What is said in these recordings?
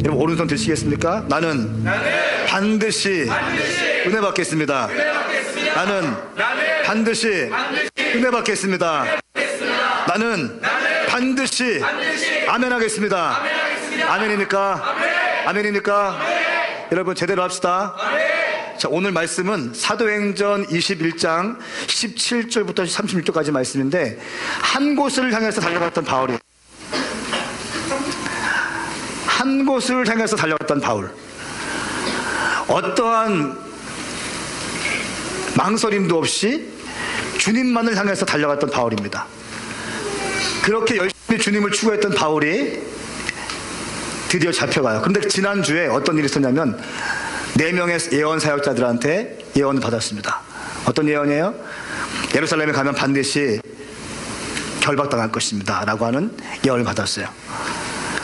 여러분 오른손 드시겠습니까? 나는 반드시 은혜 받겠습니다. 나는 반드시 은혜 받겠습니다. 나는 반드시 아멘 하겠습니다. 아멘입니까? 아멘입니까? 여러분 제대로 합시다. 자, 오늘 말씀은 사도행전 21장 17절부터 36절까지 말씀인데, 한 곳을 향해서 달려갔던 바울이, 한 곳을 향해서 달려갔던 바울, 어떠한 망설임도 없이 주님만을 향해서 달려갔던 바울입니다. 그렇게 열심히 주님을 추구했던 바울이 드디어 잡혀가요. 그런데 지난주에 어떤 일이 있었냐면 4명의 예언 사역자들한테 예언을 받았습니다. 어떤 예언이에요? 예루살렘에 가면 반드시 결박당할 것입니다 라고 하는 예언을 받았어요.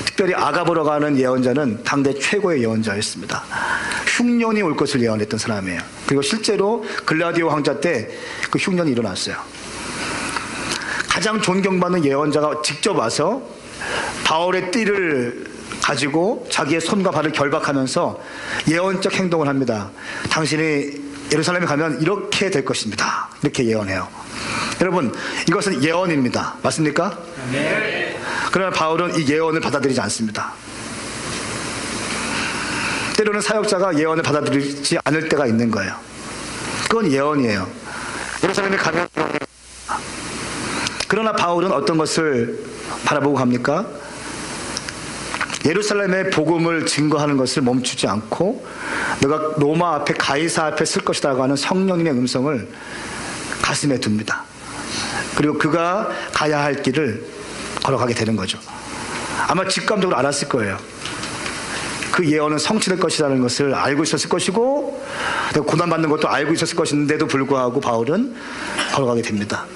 특별히 아가보로 가는 예언자는 당대 최고의 예언자였습니다. 흉년이 올 것을 예언했던 사람이에요. 그리고 실제로 글라디오 황제 때 그 흉년이 일어났어요. 가장 존경받는 예언자가 직접 와서 바울의 띠를 가지고 자기의 손과 발을 결박하면서 예언적 행동을 합니다. 당신이 예루살렘에 가면 이렇게 될 것입니다. 이렇게 예언해요. 여러분, 이것은 예언입니다. 맞습니까? 네. 그러나 바울은 이 예언을 받아들이지 않습니다. 때로는 사역자가 예언을 받아들이지 않을 때가 있는 거예요. 그건 예언이에요. 예루살렘에 가면, 그러나 바울은 어떤 것을 바라보고 갑니까? 예루살렘의 복음을 증거하는 것을 멈추지 않고 내가 로마 앞에 가이사 앞에 쓸 것이라고 하는 성령님의 음성을 가슴에 둡니다. 그리고 그가 가야 할 길을 걸어가게 되는 거죠. 아마 직감적으로 알았을 거예요. 그 예언은 성취될 것이라는 것을 알고 있었을 것이고, 내가 고난받는 것도 알고 있었을 것인데도 불구하고 바울은 걸어가게 됩니다.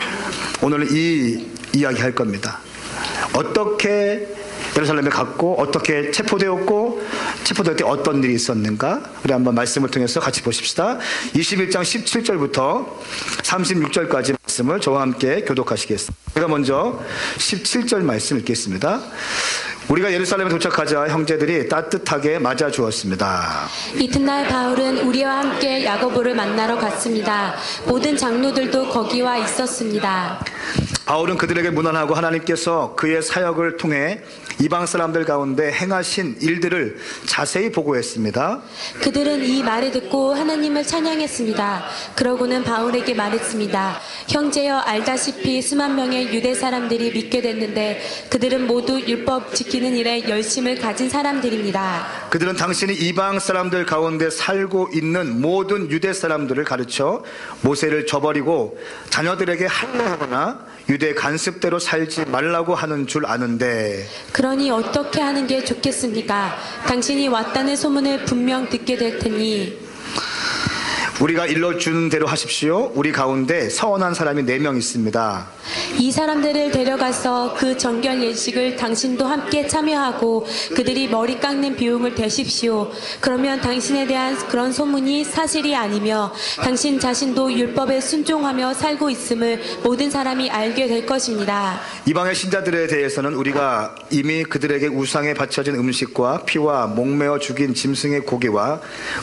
오늘은 이 이야기 할 겁니다. 어떻게 예루살렘에 갔고, 어떻게 체포되었고, 체포될 때 어떤 일이 있었는가? 우리 한번 말씀을 통해서 같이 보십시다. 21장 17절부터 36절까지 말씀을 저와 함께 교독하시겠습니다. 제가 먼저 17절 말씀 읽겠습니다. 우리가 예루살렘에 도착하자 형제들이 따뜻하게 맞아 주었습니다. 이튿날 바울은 우리와 함께 야고보를 만나러 갔습니다. 모든 장로들도 거기와 있었습니다. 바울은 그들에게 문안하고 하나님께서 그의 사역을 통해 이방 사람들 가운데 행하신 일들을 자세히 보고했습니다. 그들은 이 말을 듣고 하나님을 찬양했습니다. 그러고는 바울에게 말했습니다. 형제여, 알다시피 수만 명의 유대 사람들이 믿게 됐는데 그들은 모두 율법 지키는 일에 열심을 가진 사람들입니다. 그들은 당신이 이방 사람들 가운데 살고 있는 모든 유대 사람들을 가르쳐 모세를 저버리고 자녀들에게 할례하거나 유대 간습대로 살지 말라고 하는 줄 아는데, 그러니 어떻게 하는 게 좋겠습니까? 당신이 왔다는 소문을 분명 듣게 될 테니 우리가 일러준 대로 하십시오. 우리 가운데 서원한 사람이 4명 있습니다. 이 사람들을 데려가서 그 정결 예식을 당신도 함께 참여하고 그들이 머리 깎는 비용을 대십시오. 그러면 당신에 대한 그런 소문이 사실이 아니며 당신 자신도 율법에 순종하며 살고 있음을 모든 사람이 알게 될 것입니다. 이방의 신자들에 대해서는 우리가 이미 그들에게 우상에 바쳐진 음식과 피와 목매어 죽인 짐승의 고기와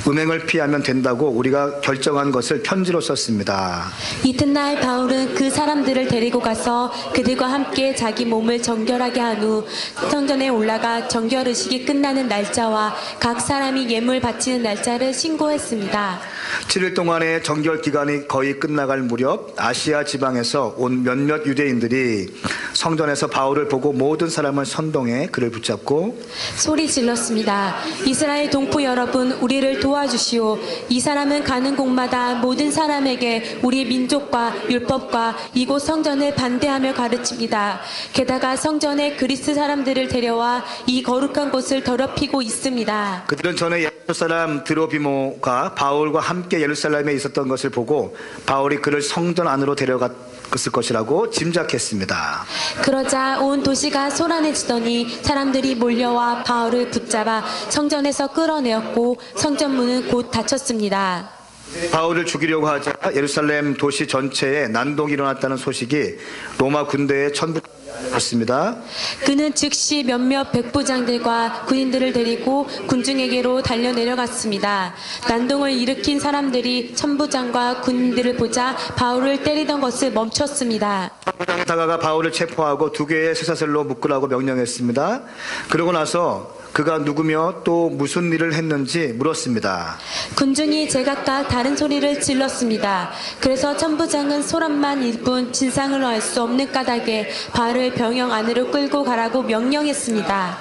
음행을 피하면 된다고 우리가 결정한 것을 편지로 썼습니다. 이튿날 바울은 그 사람들을 데리고 가서 그들과 함께 자기 몸을 정결하게 한 후 성전에 올라가 정결 의식이 끝나는 날짜와 각 사람이 예물 바치는 날짜를 신고했습니다. 7일 동안의 정결 기간이 거의 끝나갈 무렵 아시아 지방에서 온 몇몇 유대인들이 성전에서 바울을 보고 모든 사람을 선동해 그를 붙잡고 소리 질렀습니다. 이스라엘 동포 여러분, 우리를 도와주시오. 이 사람은 가는 곳마다 모든 사람에게 우리 민족과 율법과 이곳 성전을 반대하며 가르칩니다. 게다가 성전에 그리스 사람들을 데려와 이 거룩한 곳을 더럽히고 있습니다. 그들은 전에 예루살렘 사람 드로비모가 바울과 함께 예루살렘에 있었던 것을 보고 바울이 그를 성전 안으로 데려갔을 것이라고 짐작했습니다. 그러자 온 도시가 소란해지더니 사람들이 몰려와 바울을 붙잡아 성전에서 끌어내었고 성전문은 곧 닫혔습니다. 바울을 죽이려고 하자 예루살렘 도시 전체에 난동이 일어났다는 소식이 로마 군대에 그렇습니다. 그는 즉시 몇몇 백부장들과 군인들을 데리고 군중에게로 달려 내려갔습니다. 난동을 일으킨 사람들이 천부장과 군인들을 보자 바울을 때리던 것을 멈췄습니다. 천부장이 다가가 바울을 체포하고 2개의 쇠사슬로 묶으라고 명령했습니다. 그러고 나서 그가 누구며 또 무슨 일을 했는지 물었습니다. 군중이 제각각 다른 소리를 질렀습니다. 그래서 천부장은 소란만 일뿐 진상을 알 수 없는 까닭에 바울을 병영 안으로 끌고 가라고 명령했습니다.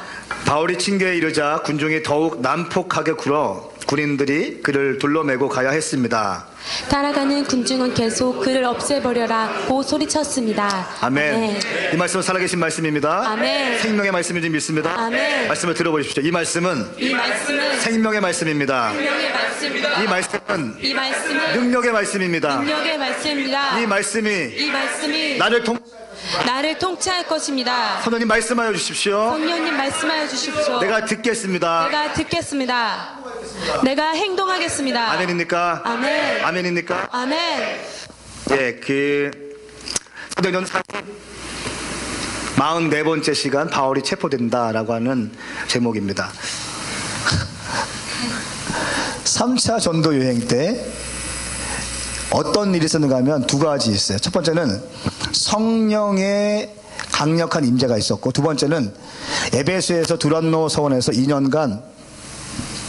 바울이 징계에 이르자 군중이 더욱 난폭하게 굴어 군인들이 그를 둘러매고 가야 했습니다. 따라가는 군중은 계속 그를 없애버려라고 소리쳤습니다. 아멘. 이 말씀은 살아계신 말씀입니다. 아멘. 생명의 말씀인지 믿습니다. 아멘. 말씀을 들어보십시오. 이 말씀은 생명의 말씀입니다. 생명의 말씀입니다. 이 말씀은 능력의 말씀입니다. 능력의 말씀입니다. 이 말씀이 나를 통치할 것입니다. 성령님 말씀하여 주십시오. 성령님 말씀하여 주십시오. 내가 듣겠습니다. 내가 행동하겠습니다. 아멘입니까? 아멘. 아멘입니까? 아멘. 예, 사도행전 44번째 시간 바울이 체포된다라고 하는 제목입니다. 3차 전도 여행 때 어떤 일이 있었는가 하면 2가지 있어요. 첫 번째는 성령의 강력한 임재가 있었고, 두 번째는 에베소에서 두란노 서원에서 2년간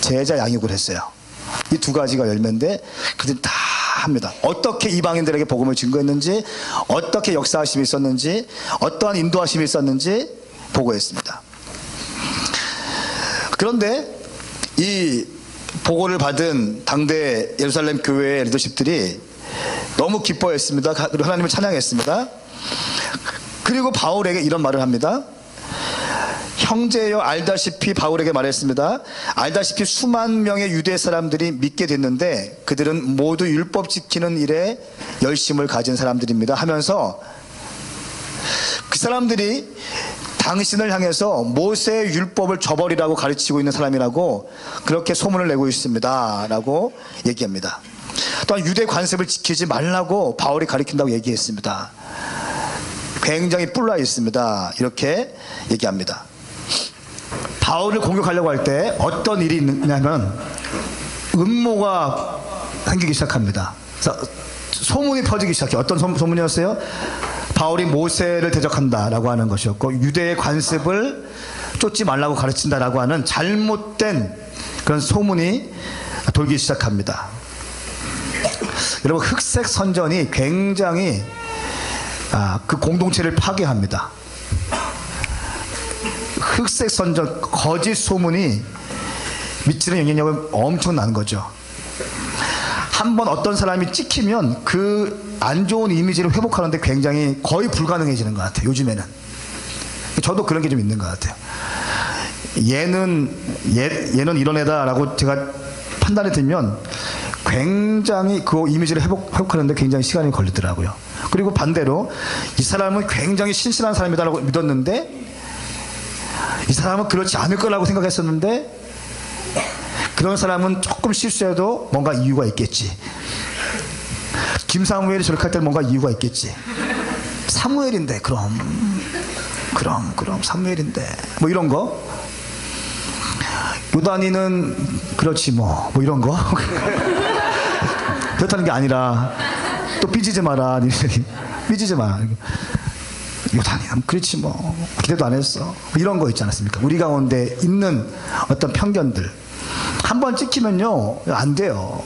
제자 양육을 했어요. 이 2가지가 열매인데 그들이 다 합니다. 어떻게 이방인들에게 복음을 증거했는지, 어떻게 역사하심이 있었는지, 어떠한 인도하심이 있었는지 보고했습니다. 그런데 이 보고를 받은 당대 예루살렘 교회의 리더십들이 너무 기뻐했습니다. 그리고 하나님을 찬양했습니다. 그리고 바울에게 이런 말을 합니다. 형제여, 알다시피 바울에게 말했습니다. 알다시피 수만 명의 유대 사람들이 믿게 됐는데 그들은 모두 율법 지키는 일에 열심을 가진 사람들입니다 하면서 그 사람들이 당신을 향해서 모세의 율법을 저버리라고 가르치고 있는 사람이라고 그렇게 소문을 내고 있습니다 라고 얘기합니다. 또한 유대 관습을 지키지 말라고 바울이 가르친다고 얘기했습니다. 굉장히 뿔나 있습니다. 이렇게 얘기합니다. 바울을 공격하려고 할 때 어떤 일이 있냐면 음모가 생기기 시작합니다. 소문이 퍼지기 시작해요. 어떤 소문이었어요? 바울이 모세를 대적한다라고 하는 것이었고, 유대의 관습을 쫓지 말라고 가르친다라고 하는 잘못된 그런 소문이 돌기 시작합니다. 여러분, 흑색 선전이 굉장히 그 공동체를 파괴합니다. 흑색 선전, 거짓 소문이 미치는 영향력은 엄청난 거죠. 한번 어떤 사람이 찍히면 그 안 좋은 이미지를 회복하는데 굉장히 거의 불가능해지는 것 같아요. 요즘에는. 저도 그런 게 좀 있는 것 같아요. 얘는 이런 애다라고 제가 판단이 들면 굉장히 그 이미지를 회복하는데 굉장히 시간이 걸리더라고요. 그리고 반대로 이 사람은 굉장히 신실한 사람이다라고 믿었는데 이 사람은 그렇지 않을 거라고 생각했었는데 그런 사람은 조금 실수해도 뭔가 이유가 있겠지. 김사무엘이 저렇게 할 때는 뭔가 이유가 있겠지. 사무엘인데 그럼 사무엘인데 뭐 이런 거. 요단이는 그렇지 뭐 이런 거. 그렇다는 게 아니라 또 삐지지 마라. 삐지지 마. 요단이는 그렇지 뭐 기대도 안 했어. 이런 거 있지 않습니까? 우리 가운데 있는 어떤 편견들 한번 찍히면요 안 돼요.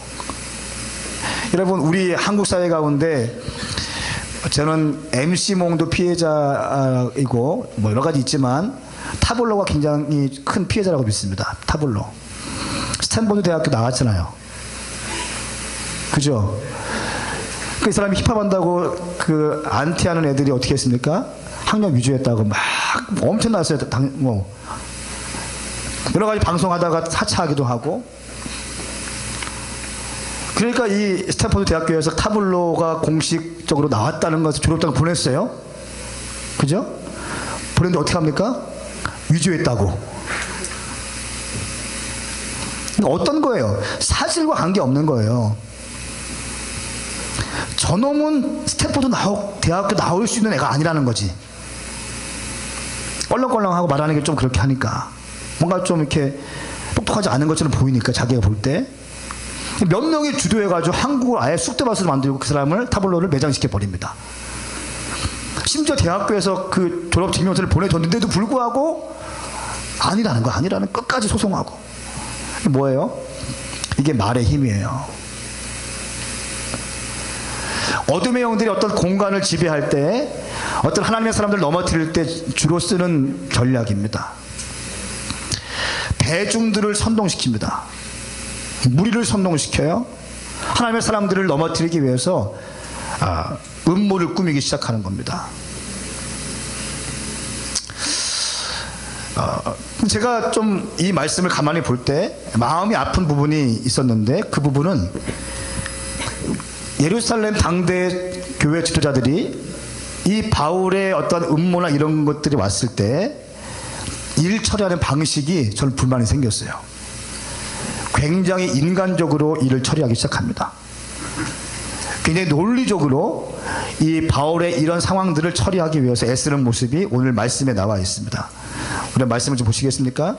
여러분, 우리 한국 사회 가운데 저는 MC몽도 피해자이고 뭐 여러 가지 있지만 타블로가 굉장히 큰 피해자라고 믿습니다. 타블로. 스탠포드 대학교 나왔잖아요. 그죠? 그 사람이 힙합한다고 그 안티하는 애들이 어떻게 했습니까? 학력 위조했다고 막 엄청 나왔어요. 여러 가지 방송하다가 사차하기도 하고. 그러니까 이 스탠포드 대학교에서 타블로가 공식적으로 나왔다는 것을 졸업장을 보냈어요. 그죠? 보냈는데 어떻게 합니까? 위조했다고. 어떤 거예요? 사실과 관계없는 거예요. 저놈은 스탠포드 대학교 나올 수 있는 애가 아니라는 거지. 껄렁껄렁하고 말하는 게 좀 그렇게 하니까 뭔가 좀 이렇게 똑똑하지 않은 것처럼 보이니까 자기가 볼 때 몇 명이 주도해가지고 한국을 아예 쑥대밭으로 만들고 그 사람을 타블로를 매장시켜 버립니다. 심지어 대학교에서 그 졸업 증명서를 보내줬는데도 불구하고 아니라는 거 아니라는 끝까지 소송하고. 뭐예요? 이게 말의 힘이에요. 어둠의 영들이 어떤 공간을 지배할 때 어떤 하나님의 사람들을 넘어뜨릴 때 주로 쓰는 전략입니다. 대중들을 선동시킵니다. 무리를 선동시켜요. 하나님의 사람들을 넘어뜨리기 위해서 음모를 꾸미기 시작하는 겁니다. 제가 좀 이 말씀을 가만히 볼 때 마음이 아픈 부분이 있었는데 그 부분은 예루살렘 당대 교회 지도자들이 이 바울의 어떤 음모나 이런 것들이 왔을 때 일 처리하는 방식이 저는 불만이 생겼어요. 굉장히 인간적으로 일을 처리하기 시작합니다. 굉장히 논리적으로 이 바울의 이런 상황들을 처리하기 위해서 애쓰는 모습이 오늘 말씀에 나와 있습니다. 우리 말씀을 좀 보시겠습니까?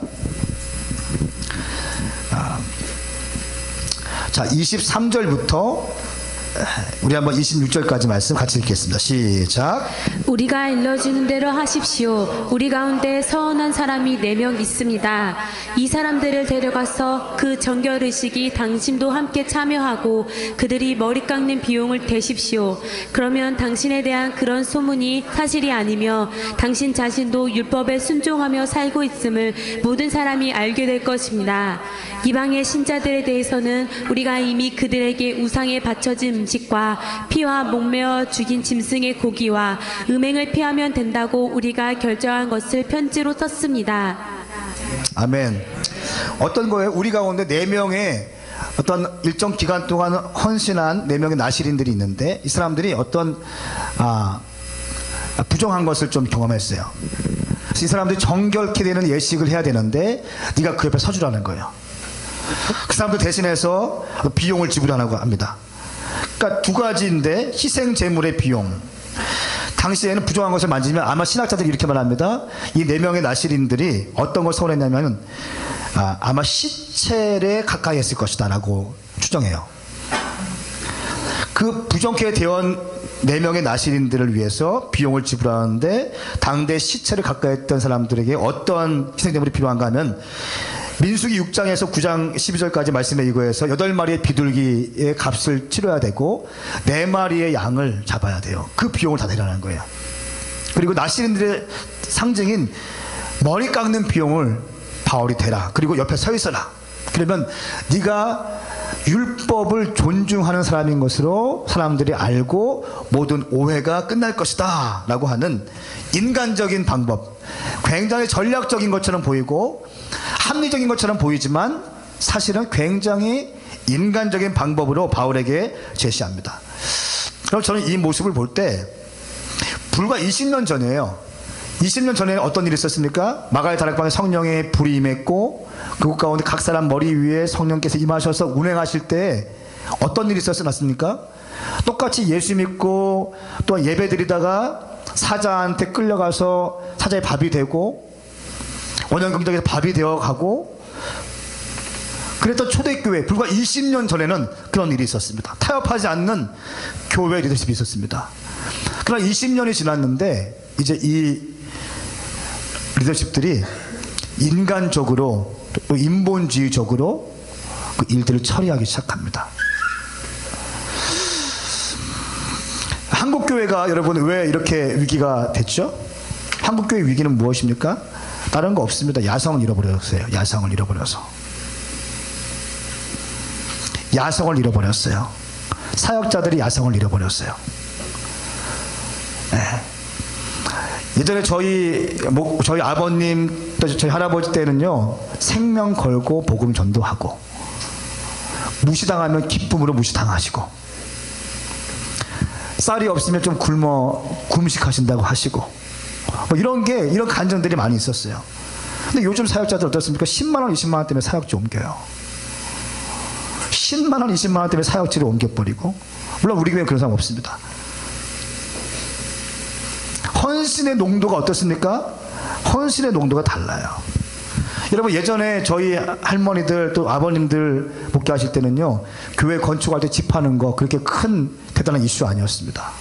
자, 23절부터 우리 한번 26절까지 말씀 같이 읽겠습니다. 시작. 우리가 일러주는 대로 하십시오. 우리 가운데 서원한 사람이 4명 있습니다. 이 사람들을 데려가서 그 정결의식이 당신도 함께 참여하고 그들이 머리 깎는 비용을 대십시오. 그러면 당신에 대한 그런 소문이 사실이 아니며 당신 자신도 율법에 순종하며 살고 있음을 모든 사람이 알게 될 것입니다. 이방의 신자들에 대해서는 우리가 이미 그들에게 우상에 바쳐진 음식과 피와 목매어 죽인 짐승의 고기와 음행을 피하면 된다고 우리가 결정한 것을 편지로 썼습니다. 아멘. 어떤 거예요? 우리 가운데 4명의 어떤 일정 기간 동안 헌신한 4명의 나실인들이 있는데 이 사람들이 어떤 부정한 것을 좀 경험했어요. 그래서 이 사람들이 정결케 되는 예식을 해야 되는데 네가 그 옆에 서주라는 거예요. 그 사람들 대신해서 비용을 지불하라고 합니다. 그러니까 두 가지인데 희생 제물의 비용. 당시에는 부정한 것을 만지면 아마 신학자들이 이렇게 말합니다. 이 4명의 나실인들이 어떤 걸 서운했냐면 아마 시체에 가까이 했을 것이다 라고 추정해요. 그 부정케 되어 4명의 나실인들을 위해서 비용을 지불하는데 당대 시체를 가까이 했던 사람들에게 어떤 희생제물이 필요한가 하면 민수기 6장에서 9장 12절까지 말씀에 이거에서 8마리의 비둘기의 값을 치러야 되고 4마리의 양을 잡아야 돼요. 그 비용을 다 내라는 거예요. 그리고 나실인들의 상징인 머리 깎는 비용을 바울이 대라. 그리고 옆에 서 있어라. 그러면 네가 율법을 존중하는 사람인 것으로 사람들이 알고 모든 오해가 끝날 것이다 라고 하는 인간적인 방법, 굉장히 전략적인 것처럼 보이고 합리적인 것처럼 보이지만 사실은 굉장히 인간적인 방법으로 바울에게 제시합니다. 그럼 저는 이 모습을 볼 때 불과 20년 전이에요. 20년 전에 어떤 일이 있었습니까? 마가의 다락방에 성령의 불이 임했고 그곳 가운데 각 사람 머리 위에 성령께서 임하셔서 운행하실 때 어떤 일이 있었습니까? 똑같이 예수 믿고 또 예배 드리다가 사자한테 끌려가서 사자의 밥이 되고 원형경적에서 밥이 되어가고 그랬던 초대교회 불과 20년 전에는 그런 일이 있었습니다. 타협하지 않는 교회 리더십이 있었습니다. 그러나 20년이 지났는데 이제 이 리더십들이 인간적으로 또 인본주의적으로 그 일들을 처리하기 시작합니다. 한국교회가 여러분 왜 이렇게 위기가 됐죠? 한국교회 위기는 무엇입니까? 다른 거 없습니다. 야성을 잃어버렸어요. 야성을 잃어버려서. 야성을 잃어버렸어요. 사역자들이 야성을 잃어버렸어요. 네. 예전에 저희 아버님 또 저희 할아버지 때는요 생명 걸고 복음 전도하고 무시당하면 기쁨으로 무시당하시고 쌀이 없으면 좀 굶어 금식하신다고 하시고 뭐 이런 간증들이 많이 있었어요. 근데 요즘 사역자들 어떻습니까? 10만 원 20만 원 때문에 사역지 옮겨요. 10만 원 20만 원 때문에 사역지를 옮겨버리고 물론 우리 교회는 그런 사람 없습니다. 헌신의 농도가 어떻습니까? 헌신의 농도가 달라요. 여러분, 예전에 저희 할머니들 또 아버님들 목회하실 때는요, 교회 건축할 때 집하는 거 그렇게 큰 대단한 이슈 아니었습니다.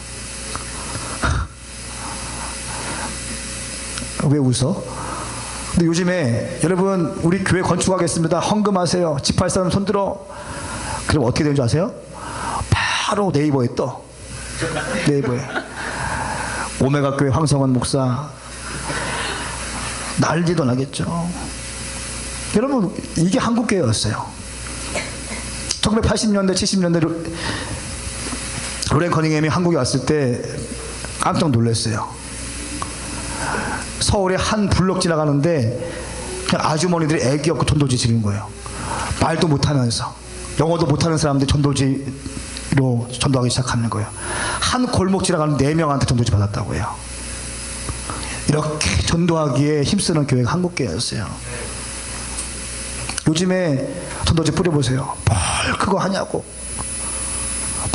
왜 웃어? 근데 요즘에 여러분, 우리 교회 건축하겠습니다, 헌금하세요, 집할 사람 손들어. 그럼 어떻게 되는 줄 아세요? 바로 네이버에 떠. 네이버에 오메가 교회 황성원 목사 난리도 나겠죠. 여러분, 이게 한국 교회였어요. 1980년대 70년대 로렌 커닝햄이 한국에 왔을 때 깜짝 놀랐어요. 서울에 한 블록 지나가는데 그냥 아주머니들이 애기 없고 전도지 지르는 거예요. 말도 못하면서, 영어도 못하는 사람들이 전도지로 전도하기 시작하는 거예요. 한 골목 지나가는 4명한테 전도지 받았다고요. 이렇게 전도하기에 힘쓰는 교회가 한국교회였어요. 요즘에 전도지 뿌려보세요. 뭘 그거 하냐고,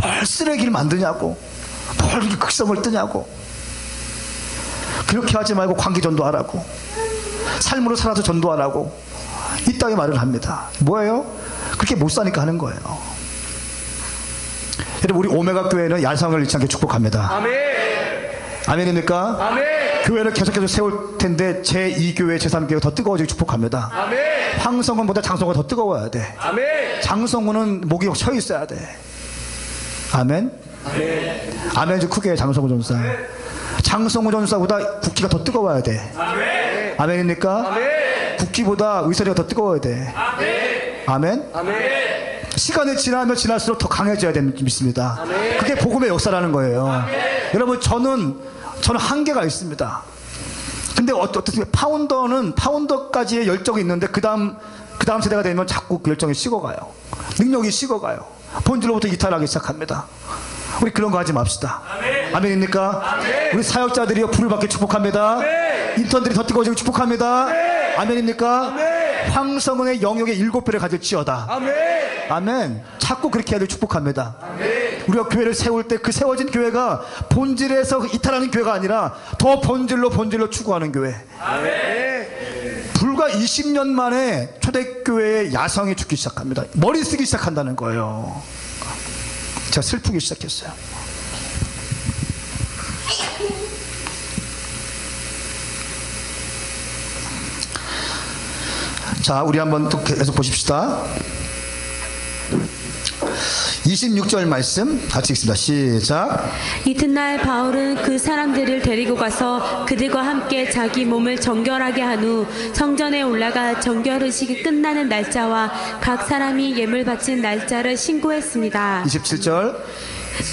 뭘 쓰레기를 만드냐고, 뭘 이렇게 극성을 뜨냐고. 그렇게 하지 말고 관계 전도하라고, 삶으로 살아서 전도하라고 이따위 말을 합니다. 뭐예요? 그렇게 못 사니까 하는 거예요. 여러분, 우리 오메가 교회는 야성을 잃지 않게 축복합니다. 아멘. 아멘입니까? 아멘. 교회를 계속해서 세울 텐데 제2교회, 제3교회가 더 뜨거워지게 축복합니다. 아멘. 황성훈보다 장성훈이 더 뜨거워야 돼. 아멘. 장성훈은 목이 서 있어야 돼. 아멘? 아멘. 아멘 좀 크게 해, 장성훈 전사. 장성훈 전사보다 국기가 더 뜨거워야 돼. 아멘. 아멘입니까? 아멘. 국기보다 의설이가 더 뜨거워야 돼. 아멘. 아멘? 아멘. 시간이 지나면 지날수록 더 강해져야 되는 줄 믿습니다. 아멘. 그게 복음의 역사라는 거예요. 아멘. 여러분, 저는 한계가 있습니다. 근데 어떻게 파운더까지의 열정이 있는데 그 다음 세대가 되면 자꾸 그 열정이 식어가요. 능력이 식어가요. 본질로부터 이탈하기 시작합니다. 우리 그런 거 하지 맙시다. 아멘. 아멘입니까? 아멘. 우리 사역자들이요, 불을 받게 축복합니다. 아멘. 인턴들이 더 뜨거워지고 축복합니다. 아멘. 아멘입니까? 아멘. 황성은의 영역의 7배를 가질지어다. 아멘. 아멘. 자꾸 그렇게 해야 될 축복합니다. 아멘. 우리가 교회를 세울 때 그 세워진 교회가 본질에서 이탈하는 교회가 아니라 더 본질로 추구하는 교회. 아멘. 불과 20년 만에 초대교회의 야성이 죽기 시작합니다. 머리 쓰기 시작한다는 거예요. 제가 슬프기 시작했어요. 자, 우리 한번 또 계속 보십시다. 26절 말씀 같이 읽습니다. 시작. 이튿날 바울은 그 사람들을 데리고 가서 그들과 함께 자기 몸을 정결하게 한 후 성전에 올라가 정결의식이 끝나는 날짜와 각 사람이 예물 바친 날짜를 신고했습니다. 27절.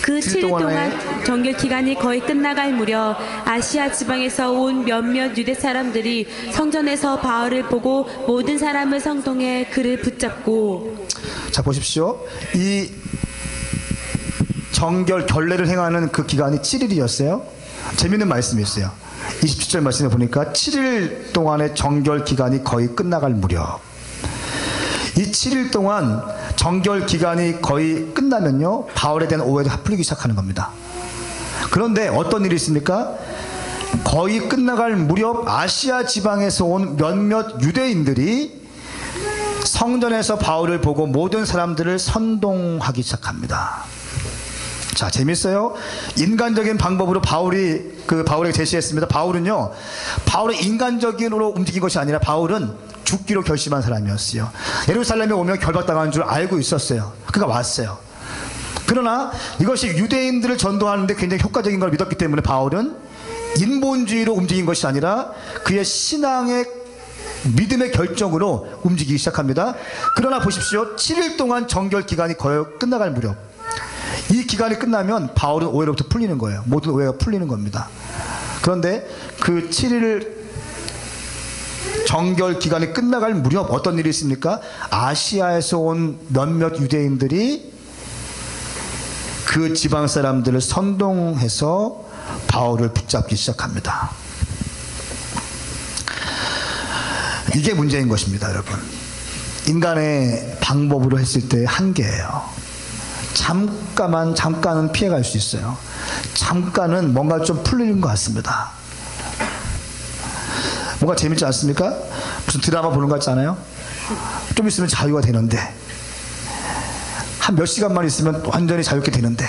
그 7일 동안 정결 기간이 거의 끝나갈 무렵 아시아 지방에서 온 몇몇 유대 사람들이 성전에서 바울을 보고 모든 사람을 성동해 그를 붙잡고. 자, 보십시오. 이 결례를 행하는 그 기간이 7일이었어요. 재밌는 말씀이 있어요. 27절 말씀에 보니까 7일 동안의 정결 기간이 거의 끝나갈 무렵. 이 7일 동안 정결 기간이 거의 끝나면요, 바울에 대한 오해가 풀리기 시작하는 겁니다. 그런데 어떤 일이 있습니까? 거의 끝나갈 무렵 아시아 지방에서 온 몇몇 유대인들이 성전에서 바울을 보고 모든 사람들을 선동하기 시작합니다. 자, 재밌어요. 인간적인 방법으로 바울에게 제시했습니다. 바울은요, 인간적으로 움직인 것이 아니라 바울은 죽기로 결심한 사람이었어요. 예루살렘에 오면 결박당하는 줄 알고 있었어요. 그가 왔어요. 그러나 이것이 유대인들을 전도하는데 굉장히 효과적인 걸 믿었기 때문에 바울은 인본주의로 움직인 것이 아니라 그의 신앙의 믿음의 결정으로 움직이기 시작합니다. 그러나 보십시오. 7일 동안 정결 기간이 거의 끝나갈 무렵, 이 기간이 끝나면 바울은 오해로부터 풀리는 거예요. 모든 오해가 풀리는 겁니다. 그런데 그 7일 정결 기간이 끝나갈 무렵 어떤 일이 있습니까? 아시아에서 온 몇몇 유대인들이 그 지방 사람들을 선동해서 바울을 붙잡기 시작합니다. 이게 문제인 것입니다, 여러분. 인간의 방법으로 했을 때의 한계예요. 잠깐은 피해갈 수 있어요. 잠깐은 뭔가 좀 풀리는 것 같습니다. 뭔가 재밌지 않습니까? 무슨 드라마 보는 것 같지 않아요? 좀 있으면 자유가 되는데, 한 몇 시간만 있으면 완전히 자유롭게 되는데,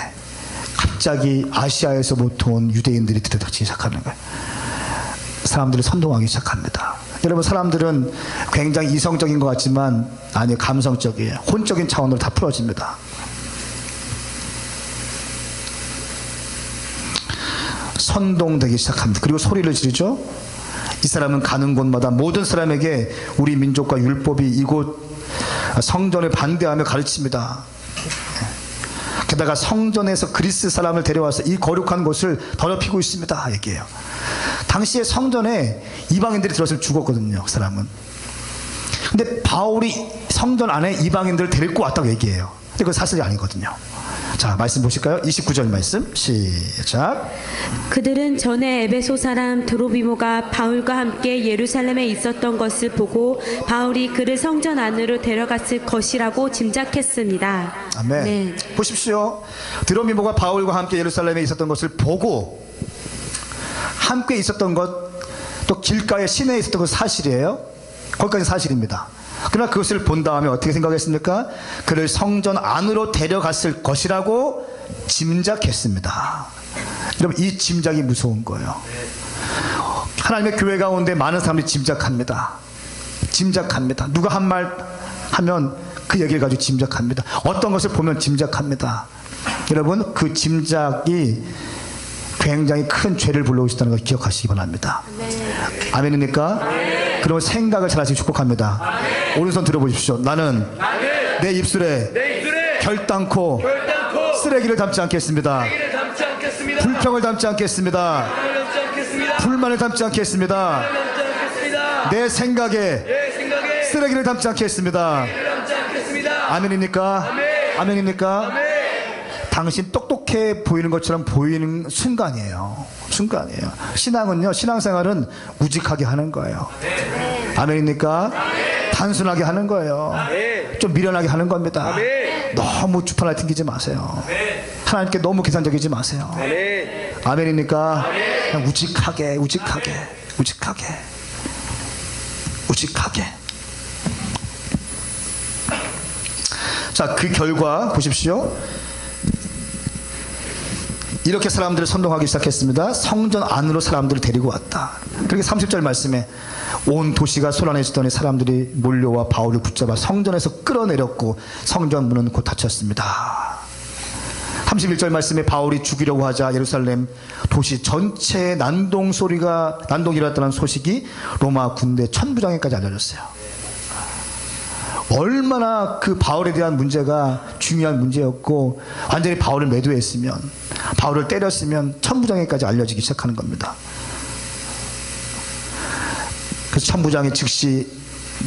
갑자기 아시아에서부터 온 유대인들이 들여다치기 시작하는 거예요. 사람들을 선동하기 시작합니다. 여러분, 사람들은 굉장히 이성적인 것 같지만 아니요, 감성적이에요. 혼적인 차원으로 다 풀어집니다. 선동되기 시작합니다. 그리고 소리를 지르죠. 이 사람은 가는 곳마다 모든 사람에게 우리 민족과 율법이 이곳 성전을 반대하며 가르칩니다. 게다가 성전에서 그리스 사람을 데려와서 이 거룩한 곳을 더럽히고 있습니다. 얘기해요. 당시에 성전에 이방인들이 들어왔으면 죽었거든요. 그 사람은. 근데 바울이 성전 안에 이방인들을 데리고 왔다고 얘기해요. 근데 그건 사실이 아니거든요. 자, 말씀 보실까요? 29절 말씀 시작. 그들은 전에 에베소 사람 드로비모가 바울과 함께 예루살렘에 있었던 것을 보고 바울이 그를 성전 안으로 데려갔을 것이라고 짐작했습니다. 아멘. 네. 보십시오. 드로비모가 바울과 함께 예루살렘에 있었던 것을 보고 함께 있었던 것, 또 길가에 시내에 있었던 것 사실이에요. 거기까지 사실입니다. 그러나 그것을 본 다음에 어떻게 생각했습니까? 그를 성전 안으로 데려갔을 것이라고 짐작했습니다. 여러분, 이 짐작이 무서운 거예요. 하나님의 교회 가운데 많은 사람들이 짐작합니다. 짐작합니다. 누가 한 말 하면 그 얘기를 가지고 짐작합니다. 어떤 것을 보면 짐작합니다. 여러분, 그 짐작이 굉장히 큰 죄를 불러오시다는 걸 기억하시기 바랍니다. 아멘입니까? 그러면 생각을 잘 하시기 축복합니다. 오른손 들어보십시오. 나는 내 입술에 결단코 쓰레기를 담지 않겠습니다. 불평을 담지 않겠습니다. 불만을 담지 않겠습니다. 내 생각에 쓰레기를 담지 않겠습니다. 아멘입니까? 아멘입니까? 당신 똑똑해 보이는 것처럼 보이는 순간이에요. 순간이에요. 신앙은요, 신앙생활은 우직하게 하는 거예요. 아멘입니까? 단순하게 하는 거예요. 좀 미련하게 하는 겁니다. 너무 주판을 튕기지 마세요. 하나님께 너무 계산적이지 마세요. 아멘입니까? 그냥 우직하게, 우직하게, 우직하게, 우직하게. 자, 그 결과 보십시오. 이렇게 사람들을 선동하기 시작했습니다. 성전 안으로 사람들을 데리고 왔다. 그렇게 30절 말씀에 온 도시가 소란해지더니 사람들이 몰려와 바울을 붙잡아 성전에서 끌어내렸고 성전 문은 곧 닫혔습니다. 31절 말씀에 바울이 죽이려고 하자 예루살렘 도시 전체에 난동이 일어났다는 소식이 로마 군대 천부장에까지 알려졌어요. 얼마나 그 바울에 대한 문제가 중요한 문제였고, 완전히 바울을 매도했으면, 바울을 때렸으면 천부장에까지 알려지기 시작하는 겁니다. 그래서 천부장이 즉시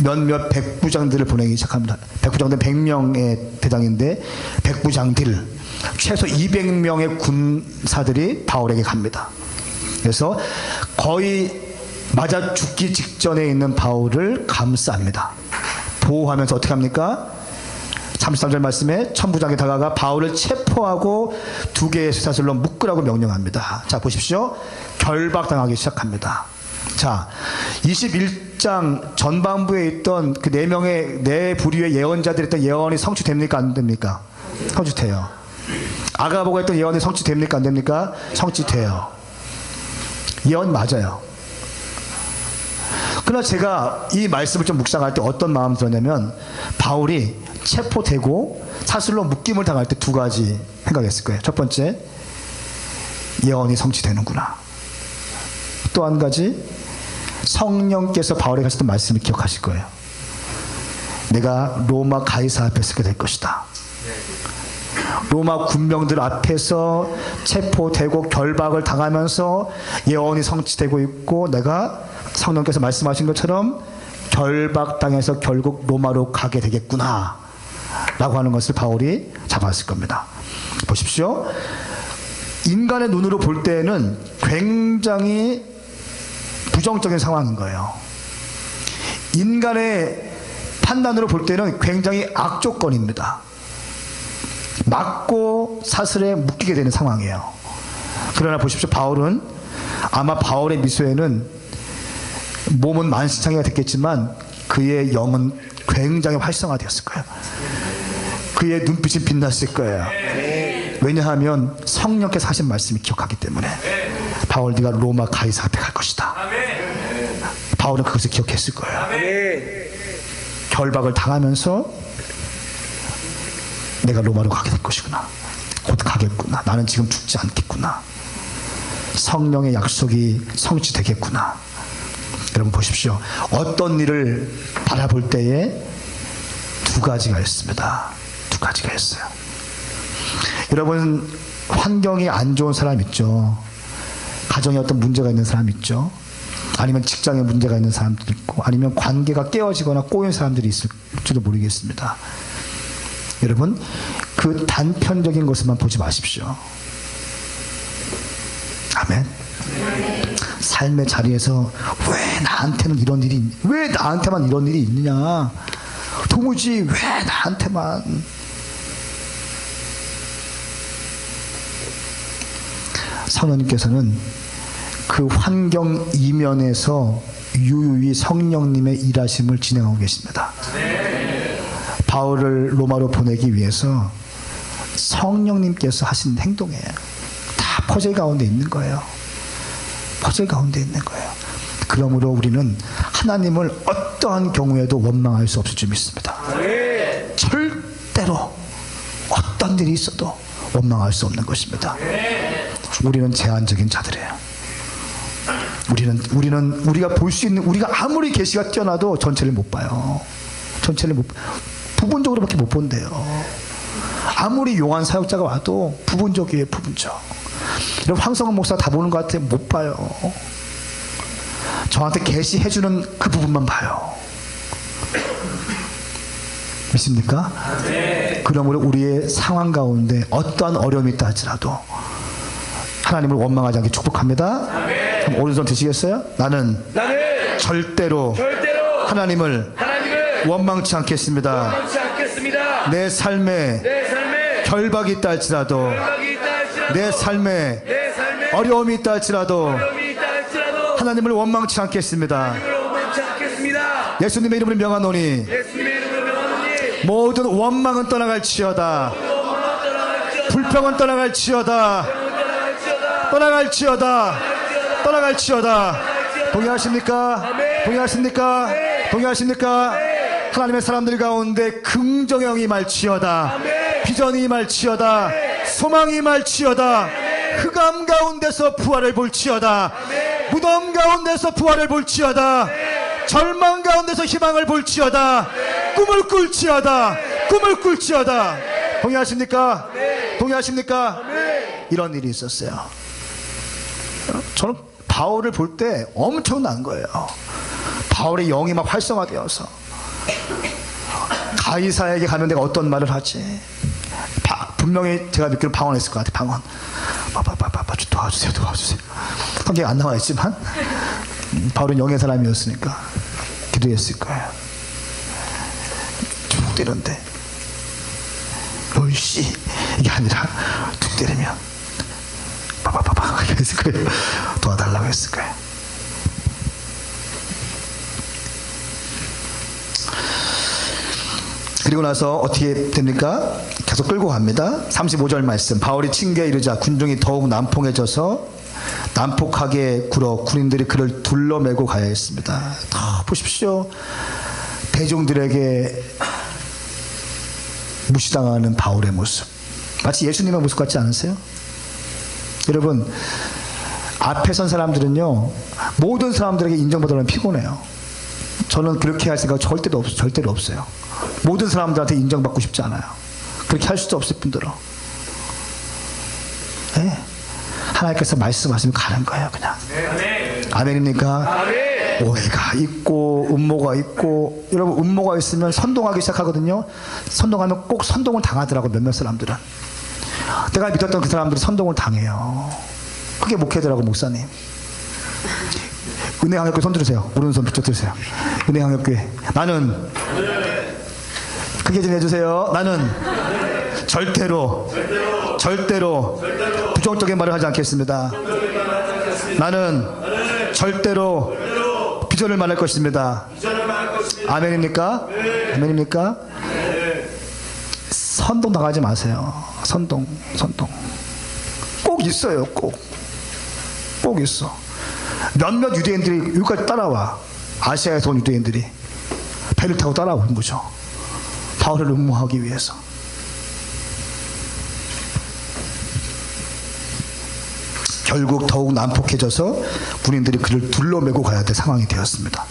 몇몇 백부장들을 보내기 시작합니다. 백부장들은 100명의 대장인데 백부장들 최소 200명의 군사들이 바울에게 갑니다. 그래서 거의 맞아 죽기 직전에 있는 바울을 감쌉니다. 보호하면서 어떻게 합니까? 33절 말씀에 천부장이 다가가 바울을 체포하고 2개의 쇠사슬로 묶으라고 명령합니다. 자, 보십시오. 결박당하기 시작합니다. 자, 21장 전반부에 있던 그 4명의 네 부류의 예언자들이 했던 예언이 성취됩니까? 안 됩니까? 성취돼요. 아가보가 했던 예언이 성취됩니까? 안 됩니까? 성취돼요. 예언 맞아요. 그러나 제가 이 말씀을 좀 묵상할 때 어떤 마음이 들었냐면, 바울이 체포되고 사슬로 묶임을 당할 때 2가지 생각했을 거예요. 첫 번째, 예언이 성취되는구나. 또 한 가지, 성령께서 바울에게 하셨던 말씀을 기억하실 거예요. 내가 로마 가이사 앞에 서게 될 것이다. 로마 군병들 앞에서 체포되고 결박을 당하면서 예언이 성취되고 있고, 내가 성령께서 말씀하신 것처럼 결박당해서 결국 로마로 가게 되겠구나 라고 하는 것을 바울이 잡았을 겁니다. 보십시오. 인간의 눈으로 볼 때는 굉장히 부정적인 상황인 거예요. 인간의 판단으로 볼 때는 굉장히 악조건입니다. 맞고 사슬에 묶이게 되는 상황이에요. 그러나 보십시오. 바울은, 아마 바울의 미소에는 몸은 만신창이가 됐겠지만 그의 영은 굉장히 활성화되었을 거예요. 그의 눈빛이 빛났을 거예요. 왜냐하면 성령께서 하신 말씀이 기억하기 때문에. 바울, 네가 로마 가이사 앞에 갈 것이다. 바울은 그것을 기억했을 거예요. 결박을 당하면서 내가 로마로 가게 될 것이구나. 곧 가겠구나. 나는 지금 죽지 않겠구나. 성령의 약속이 성취되겠구나. 여러분 보십시오. 어떤 일을 바라볼 때에 두 가지가 있습니다. 두 가지가 있어요. 여러분, 환경이 안 좋은 사람 있죠. 가정에 어떤 문제가 있는 사람 있죠. 아니면 직장에 문제가 있는 사람도 있고, 아니면 관계가 깨어지거나 꼬인 사람들이 있을지도 모르겠습니다. 여러분, 그 단편적인 것만 보지 마십시오. 아멘. 삶의 자리에서 왜 나한테는 이런 일이, 왜 나한테만 이런 일이 있느냐, 도무지 왜 나한테만. 성령님께서는 그 환경 이면에서 유유히 성령님의 일하심을 진행하고 계십니다. 바울을 로마로 보내기 위해서 성령님께서 하신 행동이에요. 다 퍼즐 가운데 있는 거예요. 퍼즐 가운데 있는 거예요. 그러므로 우리는 하나님을 어떠한 경우에도 원망할 수 없을 줄 믿습니다. 절대로 어떤 일이 있어도 원망할 수 없는 것입니다. 우리는 제한적인 자들이에요. 우리가 볼 수 있는, 우리가 아무리 계시가 뛰어나도 전체를 못 봐요. 전체를 부분적으로밖에 못 본대요. 아무리 용한 사역자가 와도 부분적이에요. 부분적. 여러분, 황성원 목사 다 보는 것 같아요. 못 봐요. 저한테 계시해주는 그 부분만 봐요. 믿습니까? 네. 그러므로 우리의 상황 가운데 어떠한 어려움이 있다 할지라도 하나님을 원망하지 않게 축복합니다. 그럼 오른손 드시겠어요? 나는 절대로 하나님을 원망치 않겠습니다. 내 삶에 결박이 있다 할지라도, 내 삶에 어려움이 있다 할지라도 하나님을 원망치 않겠습니다. 예수님의 이름으로 명하노니 모든 원망은 떠나갈지어다. 불평은 떠나갈지어다. 떠나갈지어다. 동의하십니까? 동의하십니까? 동의하십니까? 하나님의 사람들 가운데 긍정형이 임할지어다. 비전이 임할지어다. 소망이 임할지어다. 흑암 가운데서 부활을 볼지어다. 무덤 가운데서 부활을 볼지어다. 절망 가운데서 희망을 볼지어다. 꿈을 꿀지어다. 동의하십니까? 동의하십니까? 이런 일이 있었어요. 저는 바울을 볼 때 엄청난 거예요. 바울의 영이 막 활성화되어서 가이사에게 가면 내가 어떤 말을 하지? 분명히 제가 믿기로 방언했을 것 같아요. 방언. 도와주세요. 성경에 안 나와 있지만 바울은 영의 사람이었으니까 기도했을 거예요. 툭 때렸는데 롤씨 이게 아니라 툭 때리면 빠바바바 했을 거예요. 도와달라고 했을 거예요. 그리고 나서 어떻게 됩니까? 계속 끌고 갑니다. 35절 말씀. 바울이 층계에 이르자 군중이 더욱 난폭해져서 난폭하게 굴어 군인들이 그를 둘러매고 가야 했습니다. 보십시오. 대중들에게 무시당하는 바울의 모습. 마치 예수님의 모습 같지 않으세요? 여러분, 앞에 선 사람들은요, 모든 사람들에게 인정받으려면 피곤해요. 저는 그렇게 할 생각 절대로 없어요. 모든 사람들한테 인정받고 싶지 않아요. 그렇게 할 수도 없을 뿐더러. 네. 하나님께서 말씀하시면 가는 거예요, 그냥. 아멘입니까? 오해가 있고 음모가 있고. 여러분, 음모가 있으면 선동하기 시작하거든요. 선동하면 꼭 선동을 당하더라고. 몇몇 사람들은. 내가 믿었던 그 사람들이 선동을 당해요. 그게 목회더라고. 목사님. 은혜항역교회 손 들으세요. 오른손 부쩍 들으세요. 은혜항역교회. 나는 크게 좀 해주세요. 나는 절대로 부정적인 말을 하지 않겠습니다. 나는 절대로 비전을 말할 것입니다. 아멘입니까? 아멘입니까? 선동 당하지 마세요. 선동. 꼭 있어요. 꼭 있어. 몇몇 유대인들이 여기까지 따라와. 아시아에서 온 유대인들이 배를 타고 따라오는 거죠. 바울을 음모하기 위해서. 결국 더욱 난폭해져서 군인들이 그를 둘러매고 가야 될 상황이 되었습니다.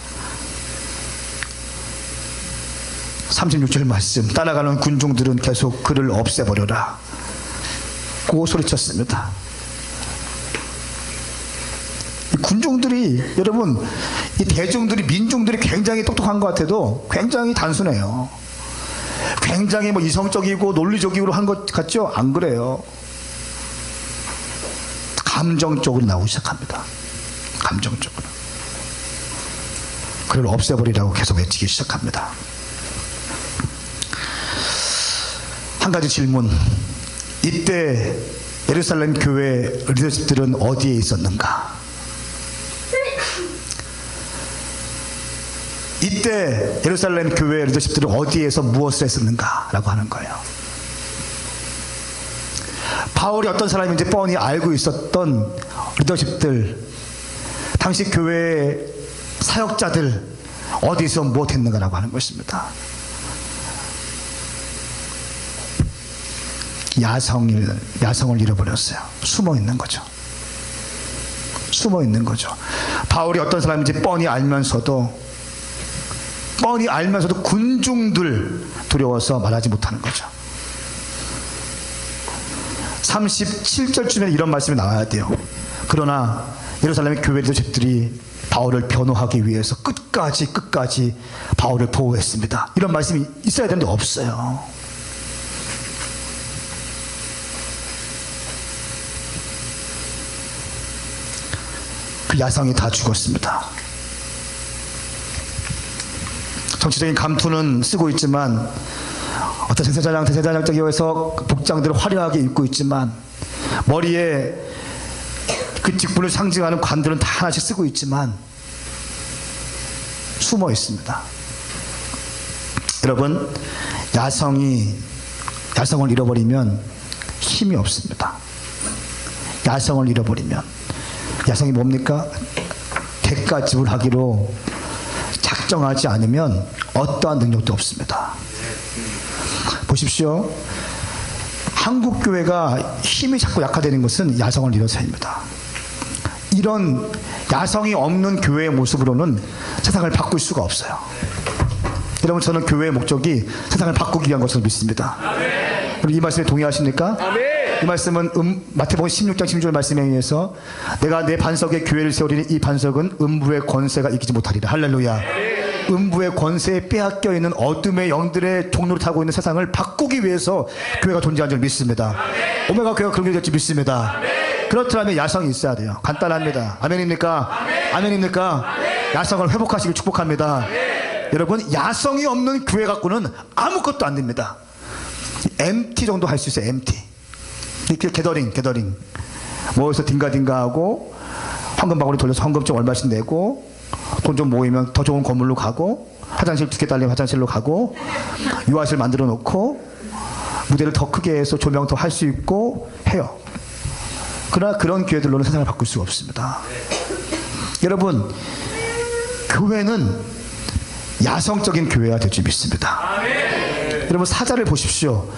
36절 말씀, 따라가는 군중들은 계속 그를 없애버려라 고 소리쳤습니다. 이 군중들이, 여러분, 이 대중들이, 민중들이 굉장히 똑똑한 것 같아도 굉장히 단순해요. 굉장히 뭐 이성적이고 논리적으로 한 것 같죠? 안 그래요. 감정적으로 나오기 시작합니다. 감정적으로. 그를 없애버리라고 계속 외치기 시작합니다. 한 가지 질문. 이때 예루살렘 교회 리더십들은 어디에 있었는가? 이때 예루살렘 교회 리더십들은 어디에서 무엇을 했었는가? 라고 하는 거예요. 바울이 어떤 사람인지 뻔히 알고 있었던 리더십들, 당시 교회의 사역자들 어디서 무엇했는가라고 하는 것입니다. 야성을 잃어버렸어요. 숨어 있는 거죠. 바울이 어떤 사람인지 뻔히 알면서도 군중들 두려워서 말하지 못하는 거죠. 37절쯤에 이런 말씀이 나와야 돼요. 그러나 예루살렘의 교회 리더십들이 바울을 변호하기 위해서 끝까지 바울을 보호했습니다. 이런 말씀이 있어야 되는데 없어요. 그 야성이 다 죽었습니다. 정치적인 감투는 쓰고 있지만, 어떤 대제사장에서 복장들을 화려하게 입고 있지만, 머리에 그 직분을 상징하는 관들은 다 하나씩 쓰고 있지만 숨어 있습니다. 여러분, 야성을 잃어버리면 힘이 없습니다. 야성을 잃어버리면, 야성이 뭡니까? 대가 지불하기로 작정하지 않으면 어떠한 능력도 없습니다. 보십시오. 한국 교회가 힘이 자꾸 약화되는 것은 야성을 잃어서입니다. 이런 야성이 없는 교회의 모습으로는 세상을 바꿀 수가 없어요. 여러분, 저는 교회의 목적이 세상을 바꾸기 위한 것을 믿습니다. 이 말씀에 동의하십니까? 이 말씀은 마태복음 16장 16절 말씀에 의해서 내가 내 반석에 교회를 세우리니 이 반석은 음부의 권세가 이기지 못하리라. 할렐루야. 음부의 권세에 빼앗겨 있는 어둠의 영들의 종로를 타고 있는 세상을 바꾸기 위해서 교회가 존재한 줄 믿습니다. 오메가 교회가 그런 게 될지 믿습니다. 그렇다면 야성이 있어야 돼요. 간단합니다. 아멘입니까? 아멘입니까? 야성을 회복하시길 축복합니다. 여러분, 야성이 없는 교회 갖고는 아무것도 안 됩니다. MT 정도 할 수 있어요. MT. 이렇게 게더링 모여서 딩가딩가하고 황금 바구니 돌려서 헌금좀 얼마씩 내고 돈 좀 모이면 더 좋은 건물로 가고 화장실 2개 딸리면 화장실로 가고 유아실 만들어 놓고 무대를 더 크게 해서 조명 더 할 수 있고 해요. 그러나 그런 교회들로는 세상을 바꿀 수가 없습니다. 여러분, 교회는 야성적인 교회가 될 줄 믿습니다. 여러분, 사자를 보십시오.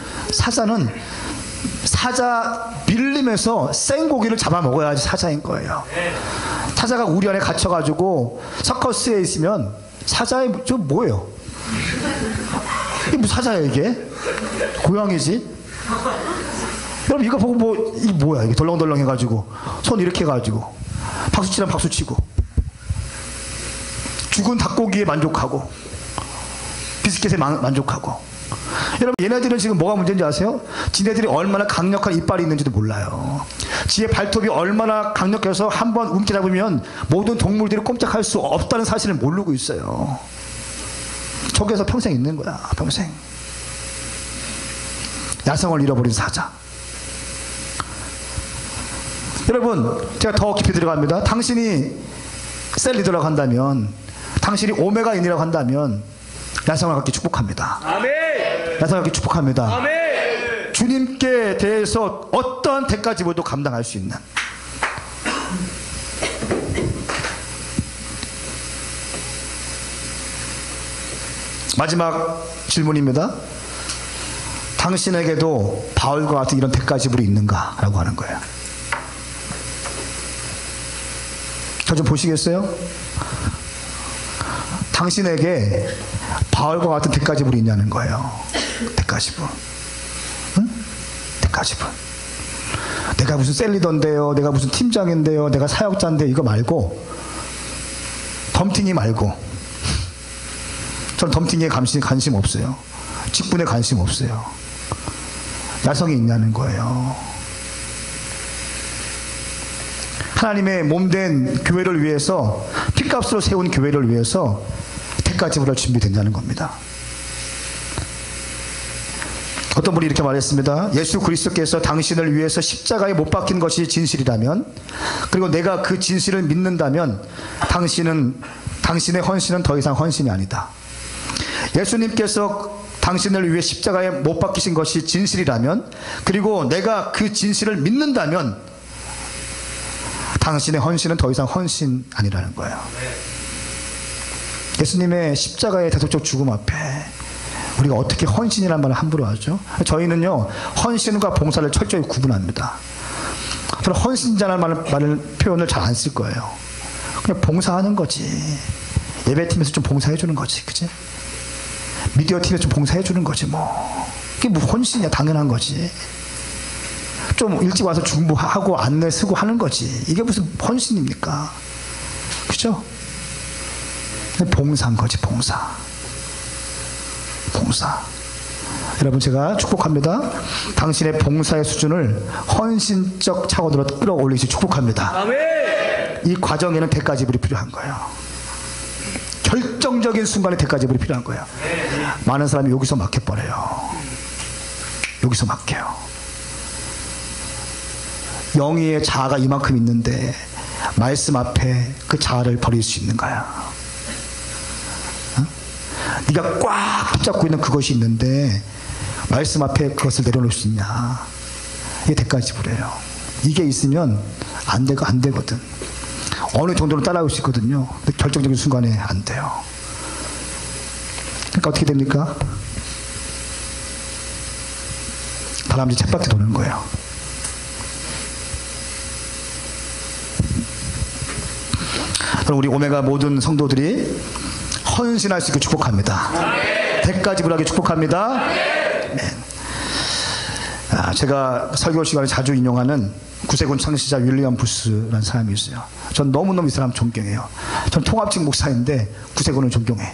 사자 밀림에서 생고기를 잡아먹어야지 사자인 거예요. 사자가 우리 안에 갇혀가지고 서커스에 있으면 사자의 저 뭐예요? 이게 무슨 사자야 이게? 고양이지? 여러분, 이거 보고 이게 뭐야? 이게 덜렁덜렁 해가지고 손 이렇게 해가지고 박수치면 박수치고 죽은 닭고기에 만족하고 비스킷에 만족하고. 여러분, 얘네들은 지금 뭐가 문제인지 아세요? 지네들이 얼마나 강력한 이빨이 있는지도 몰라요. 지의 발톱이 얼마나 강력해서 한번 움켜잡으면 모든 동물들이 꼼짝할 수 없다는 사실을 모르고 있어요. 저기에서 평생 있는 거야. 평생. 야성을 잃어버린 사자. 여러분, 제가 더 깊이 들어갑니다. 당신이 셀 리더라고 한다면 당신이 오메가인이라고 한다면 야성을 갖기 축복합니다. 야성을 갖기 축복합니다. 주님께 대해서 어떠한 대가 지불도 감당할 수 있는, 마지막 질문입니다. 당신에게도 바울과 같은 이런 대가 지불이 있는가? 라고 하는 거예요. 저 좀 보시겠어요? 당신에게 바울과 같은 대가 지불이 있냐는 거예요. 대가 지불. 응? 대가 지불. 내가 무슨 셀리더인데요, 내가 무슨 팀장인데요, 내가 사역자인데, 이거 말고, 덤팅이 말고. 저는 덤팅에 관심 없어요. 직분에 관심 없어요. 야성이 있냐는 거예요. 하나님의 몸된 교회를 위해서, 핏값으로 세운 교회를 위해서 대가 지불할 준비됐냐는 겁니다. 어떤 분이 이렇게 말했습니다. 예수 그리스도께서 당신을 위해서 십자가에 못 박힌 것이 진실이라면, 그리고 내가 그 진실을 믿는다면 당신의 헌신은 더 이상 헌신이 아니다. 예수님께서 당신을 위해 십자가에 못 박히신 것이 진실이라면, 그리고 내가 그 진실을 믿는다면 당신의 헌신은 더 이상 헌신 아니라는 거예요. 예수님의 십자가의 대속적 죽음 앞에 우리가 어떻게 헌신이라는 말을 함부로 하죠? 저희는요, 헌신과 봉사를 철저히 구분합니다. 저는 헌신자라는 표현을 잘 안 쓸 거예요. 그냥 봉사하는 거지. 예배팀에서 좀 봉사해 주는 거지, 그치? 미디어 팀에서 좀 봉사해 주는 거지 뭐. 그게 뭐 헌신이야, 당연한 거지. 좀 일찍 와서 중보하고 안내 쓰고 하는 거지. 이게 무슨 헌신입니까? 그죠? 봉사인 거지, 봉사. 봉사. 여러분, 제가 축복합니다. 당신의 봉사의 수준을 헌신적 차원으로 끌어올리시 축복합니다. 이 과정에는 대가 지불이 필요한 거예요. 결정적인 순간에 대가 지불이 필요한 거예요. 많은 사람이 여기서 막혀버려요. 여기서 막혀요. 영의의 자아가 이만큼 있는데 말씀 앞에 그 자아를 버릴 수 있는가요? 어? 네가 꽉 붙잡고 있는 그것이 있는데 말씀 앞에 그것을 내려놓을 수 있냐? 이게 대가 지불이에요. 이게 있으면 안 되거든. 어느 정도는 따라올 수 있거든요. 근데 결정적인 순간에 안 돼요. 그러니까 어떻게 됩니까? 바람이 쳇바퀴 도는 거예요. 우리 오메가 모든 성도들이 헌신할 수 있게 축복합니다. 대가 지불하게 축복합니다. 네. 제가 설교 시간에 자주 인용하는 구세군 창시자 윌리엄 부스라는 사람이 있어요. 전 너무너무 이 사람 존경해요. 전 통합직 목사인데 구세군을 존경해.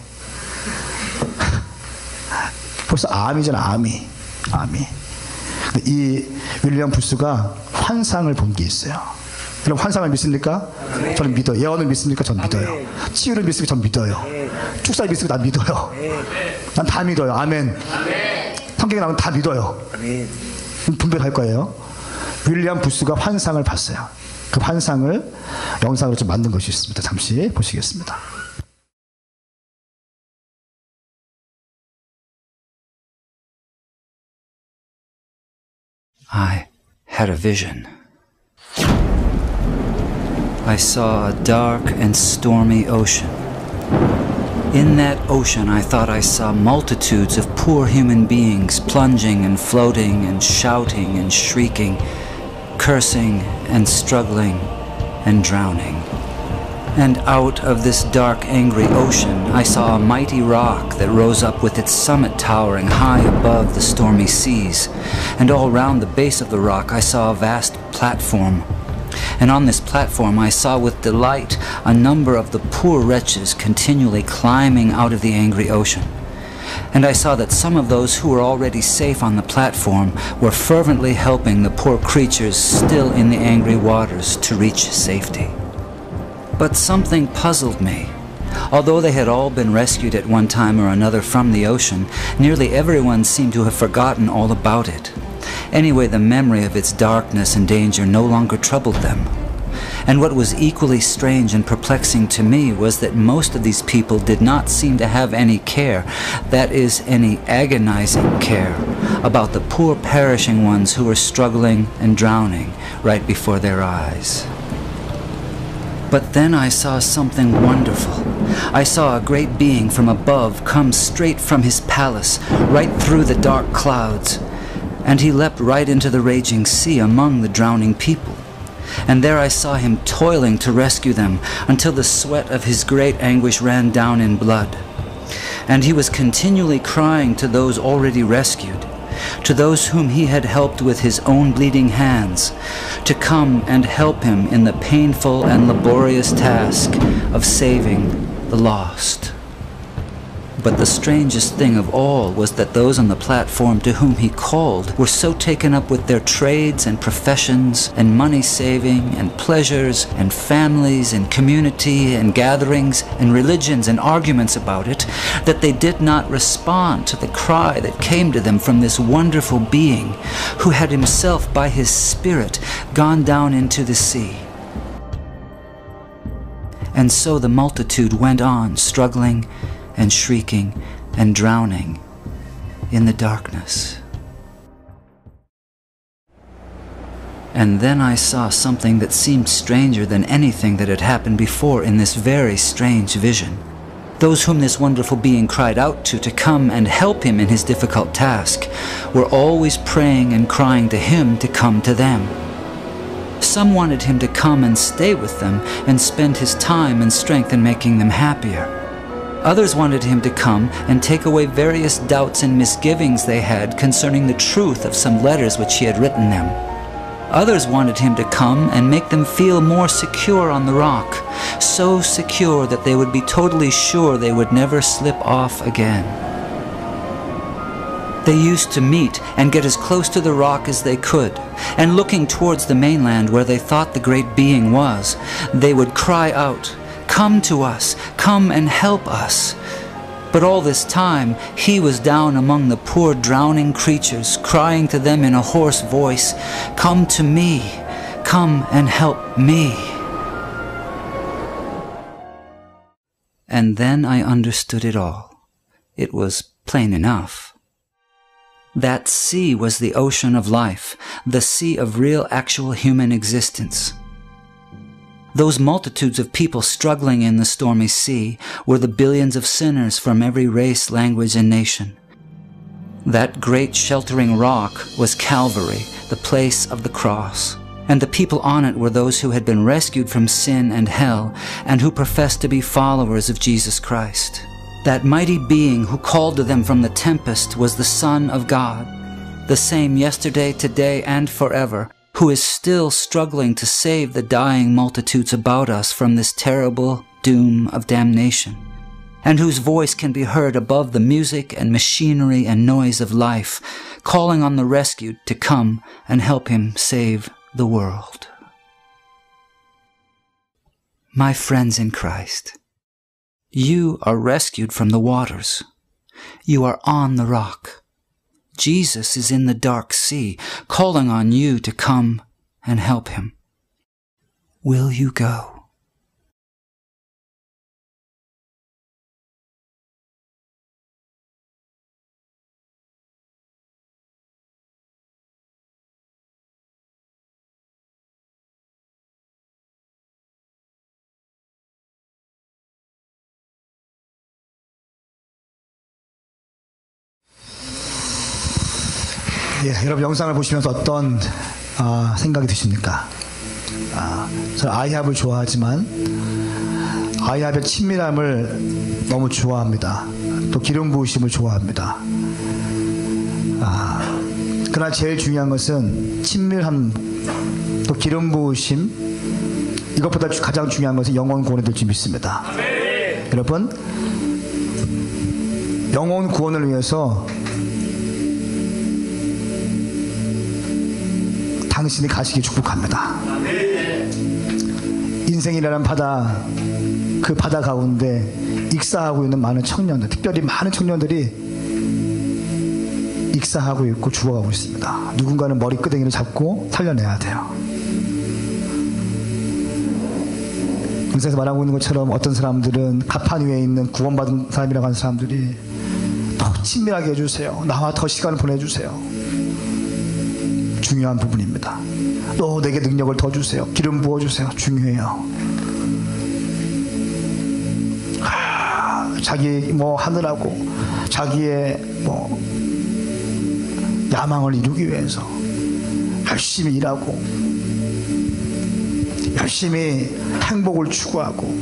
벌써 암이잖아, 암이. 이 윌리엄 부스가 환상을 본 게 있어요. 여러분, 환상을 믿습니까? 저는 믿어요. 예언을 믿습니까? 저는 믿어요. 치유를 믿습니까? 저는 믿어요. 축사를 믿습니까? 난 믿어요. 난 다 믿어요. 아멘. 성경에 나오면 다 믿어요. 분별할 거예요. 윌리엄 부스가 환상을 봤어요. 그 환상을 영상으로 좀 만든 것이 있습니다. 잠시 보시겠습니다. I had a vision. I saw a dark and stormy ocean. In that ocean, I thought I saw multitudes of poor human beings plunging and floating and shouting and shrieking, cursing and struggling and drowning. And out of this dark, angry ocean, I saw a mighty rock that rose up with its summit towering high above the stormy seas. And all round the base of the rock, I saw a vast platform. And on this platform I saw with delight a number of the poor wretches continually climbing out of the angry ocean. And I saw that some of those who were already safe on the platform were fervently helping the poor creatures still in the angry waters to reach safety. But something puzzled me. Although they had all been rescued at one time or another from the ocean, nearly everyone seemed to have forgotten all about it. Anyway, the memory of its darkness and danger no longer troubled them. And what was equally strange and perplexing to me was that most of these people did not seem to have any care, that is, any agonizing care, about the poor perishing ones who were struggling and drowning right before their eyes. But then I saw something wonderful. I saw a great being from above come straight from his palace, right through the dark clouds, and he leapt right into the raging sea among the drowning people. And there I saw him toiling to rescue them until the sweat of his great anguish ran down in blood. And he was continually crying to those already rescued, to those whom he had helped with his own bleeding hands, to come and help him in the painful and laborious task of saving the lost. But the strangest thing of all was that those on the platform to whom he called were so taken up with their trades and professions and money-saving and pleasures and families and community and gatherings and religions and arguments about it that they did not respond to the cry that came to them from this wonderful being who had himself by his Spirit gone down into the sea. And so the multitude went on struggling and shrieking and drowning in the darkness. And then I saw something that seemed stranger than anything that had happened before in this very strange vision. Those whom this wonderful being cried out to come and help him in his difficult task were always praying and crying to him to come to them. Some wanted him to come and stay with them and spend his time and strength in making them happier. Others wanted him to come and take away various doubts and misgivings they had concerning the truth of some letters which he had written them. Others wanted him to come and make them feel more secure on the rock, so secure that they would be totally sure they would never slip off again. They used to meet and get as close to the rock as they could, and looking towards the mainland where they thought the great being was, they would cry out, "Come to us, come and help us." But all this time, he was down among the poor drowning creatures, crying to them in a hoarse voice, "Come to me, come and help me." And then I understood it all. It was plain enough. That sea was the ocean of life, the sea of real actual human existence. Those multitudes of people struggling in the stormy sea were the billions of sinners from every race, language, and nation. That great sheltering rock was Calvary, the place of the cross, and the people on it were those who had been rescued from sin and hell and who professed to be followers of Jesus Christ. That mighty being who called to them from the tempest was the Son of God, the same yesterday, today, and forever, who is still struggling to save the dying multitudes about us from this terrible doom of damnation, and whose voice can be heard above the music and machinery and noise of life, calling on the rescued to come and help him save the world. My friends in Christ, you are rescued from the waters. You are on the rock. Jesus is in the dark sea, calling on you to come and help him. Will you go? 예, 여러분 영상을 보시면서 어떤 생각이 드십니까? 저는 아이합을 좋아하지만 아이합의 친밀함을 너무 좋아합니다. 또 기름 부으심을 좋아합니다. 그러나 제일 중요한 것은 친밀함, 또 기름 부으심, 이것보다 가장 중요한 것은 영혼 구원이 될 줄 믿습니다. 여러분, 영혼 구원을 위해서 당신이 가시기 축복합니다. 인생이라는 바다, 그 바다 가운데 익사하고 있는 많은 청년들, 특별히 많은 청년들이 익사하고 있고 죽어가고 있습니다. 누군가는 머리끄댕이를 잡고 살려내야 돼요. 인생에서 말하고 있는 것처럼 어떤 사람들은 가판 위에 있는 구원받은 사람이라고 하는 사람들이 더 친밀하게 해주세요. 나와 더 시간을 보내주세요. 중요한 부분입니다. 또 내게 능력을 더 주세요. 기름 부어주세요. 중요해요. 자기 뭐 하느라고 자기의 뭐 야망을 이루기 위해서 열심히 일하고 열심히 행복을 추구하고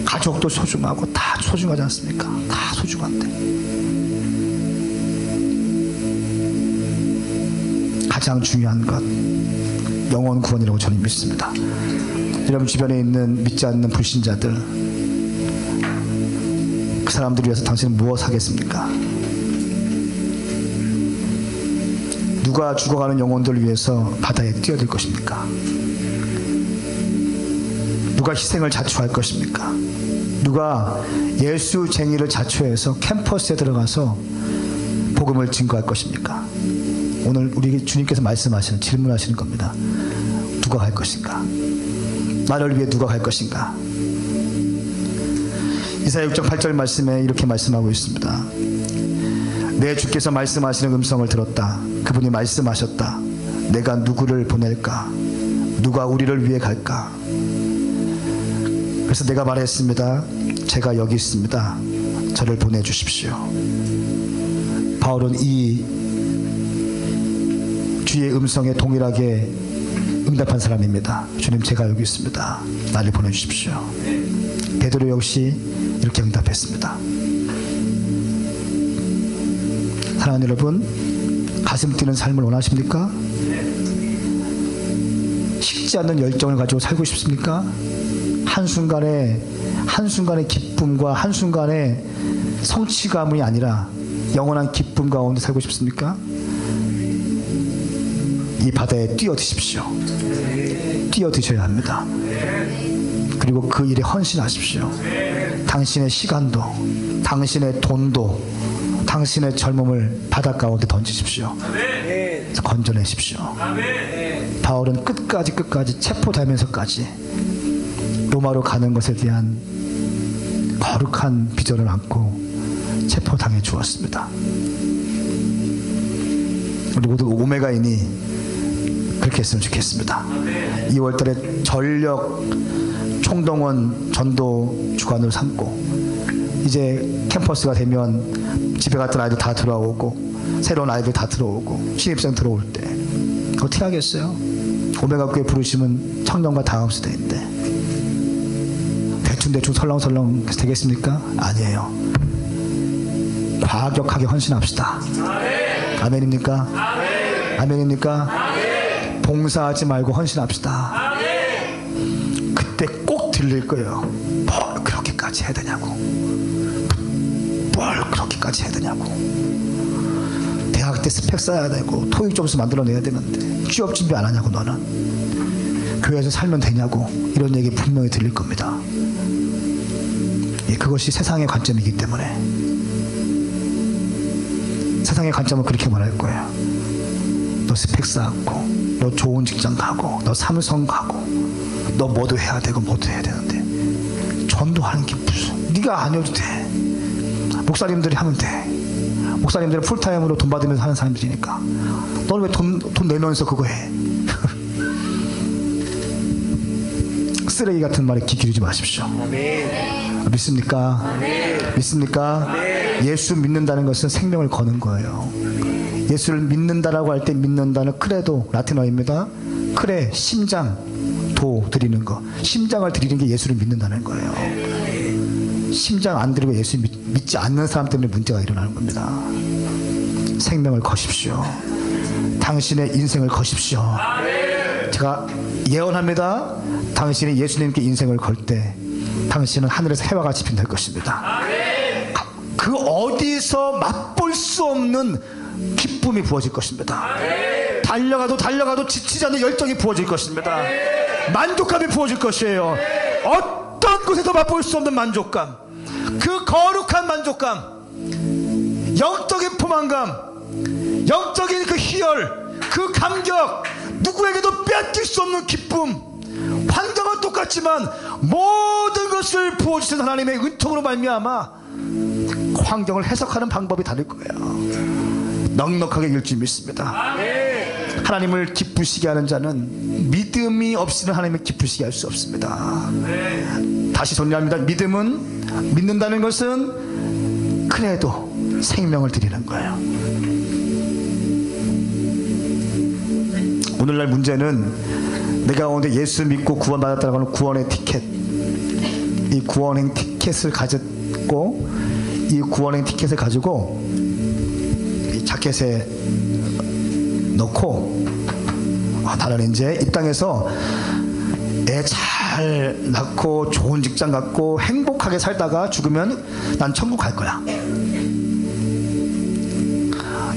가족도 소중하고 다 소중하지 않습니까? 다 소중한데 가장 중요한 것 영혼 구원이라고 저는 믿습니다. 여러분 주변에 있는 믿지 않는 불신자들 그 사람들을 위해서 당신은 무엇 하겠습니까? 누가 죽어가는 영혼들을 위해서 바다에 뛰어들 것입니까? 누가 희생을 자초할 것입니까? 누가 예수쟁이를 자초해서 캠퍼스에 들어가서 복음을 증거할 것입니까? 오늘 우리 주님께서 말씀하시는 질문하시는 겁니다. 누가 갈 것인가? 나를 위해 누가 갈 것인가? 이사야 6장 8절 말씀에 이렇게 말씀하고 있습니다. 내 주께서 말씀하시는 음성을 들었다. 그분이 말씀하셨다. 내가 누구를 보낼까? 누가 우리를 위해 갈까? 그래서 내가 말했습니다. 제가 여기 있습니다. 저를 보내주십시오. 바울은 이 주의 음성에 동일하게 응답한 사람입니다. 주님, 제가 여기 있습니다. 나를 보내주십시오. 베드로 역시 이렇게 응답했습니다. 사랑하는 여러분, 가슴 뛰는 삶을 원하십니까? 식지 않는 열정을 가지고 살고 싶습니까? 한순간의 기쁨과 한순간의 성취감이 아니라 영원한 기쁨 가운데 살고 싶습니까? 이 바다에 뛰어드십시오. 뛰어드셔야 합니다. 그리고 그 일에 헌신하십시오. 당신의 시간도, 당신의 돈도, 당신의 젊음을 바다 가운데 던지십시오. 건져내십시오. 바울은 끝까지 체포되면서까지 로마로 가는 것에 대한 거룩한 비전을 안고 체포당해 주었습니다. 우리 모두 오메가인이 그렇게 했으면 좋겠습니다. 2월달에 전력 총동원 전도 주관으로 삼고 이제 캠퍼스가 되면 집에 갔던 아이들 다 들어오고 새로운 아이들 다 들어오고 신입생 들어올 때 어떻게 하겠어요? 오메가 교회 부르시면 청년과 다음시대인데 대충 설렁설렁 되겠습니까? 아니에요. 과격하게 헌신합시다. 아멘입니까? 아멘입니까? 봉사하지 말고 헌신합시다. 그때 꼭 들릴 거예요. 뭘 그렇게까지 해야 되냐고. 뭘 그렇게까지 해야 되냐고. 대학 때 스펙 쌓아야 되고 토익 점수 만들어내야 되는데 취업 준비 안 하냐고. 너는 교회에서 살면 되냐고. 이런 얘기 분명히 들릴 겁니다. 그것이 세상의 관점이기 때문에 세상의 관점은 그렇게 말할 거예요. 너 스펙 쌓고 너 좋은 직장 가고 너 삼성 가고 너 뭐도 해야 되고 뭐도 해야 되는데 전도하는 게 무슨, 네가 안 해도 돼. 목사님들이 하면 돼. 목사님들은 풀타임으로 돈 받으면서 하는 사람들이니까 너는 왜 돈 내면서 그거 해? 쓰레기 같은 말에 귀 기르지 마십시오. 믿습니까? 믿습니까? 예수 믿는다는 것은 생명을 거는 거예요. 예수를 믿는다라고 할 때 믿는다는 크레도 라틴어입니다. 크레, 심장, 도 드리는 거. 심장을 드리는 게 예수를 믿는다는 거예요. 심장 안 드리고 예수 믿지 않는 사람 때문에 문제가 일어나는 겁니다. 생명을 거십시오. 당신의 인생을 거십시오. 제가 예언합니다. 당신이 예수님께 인생을 걸 때 당신은 하늘에서 해와 같이 빛날 것입니다. 그 어디서 맛볼 수 없는 기쁨이 부어질 것입니다. 달려가도 지치지 않는 열정이 부어질 것입니다. 만족감이 부어질 것이에요. 어떤 곳에서 맛볼 수 없는 만족감, 그 거룩한 만족감, 영적인 포만감, 영적인 그 희열, 그 감격, 누구에게도 빼앗길 수 없는 기쁨, 환경은 똑같이 같지만 모든 것을 부어주신 하나님의 은총으로 말미암아 환경을 해석하는 방법이 다를 거예요. 넉넉하게 이길 줄 믿습니다. 하나님을 기쁘시게 하는 자는 믿음이 없이는 하나님을 기쁘시게 할 수 없습니다. 다시 정리합니다. 믿음은, 믿는다는 것은 그래도 생명을 드리는 거예요. 오늘날 문제는 내가 오늘 예수 믿고 구원받았다고 하는 구원의 티켓, 이 구원의 티켓을 가졌고, 이 구원의 티켓을 가지고 이 자켓에 넣고 나는 이제 이 땅에서 애 잘 낳고 좋은 직장 갖고 행복하게 살다가 죽으면 난 천국 갈 거야.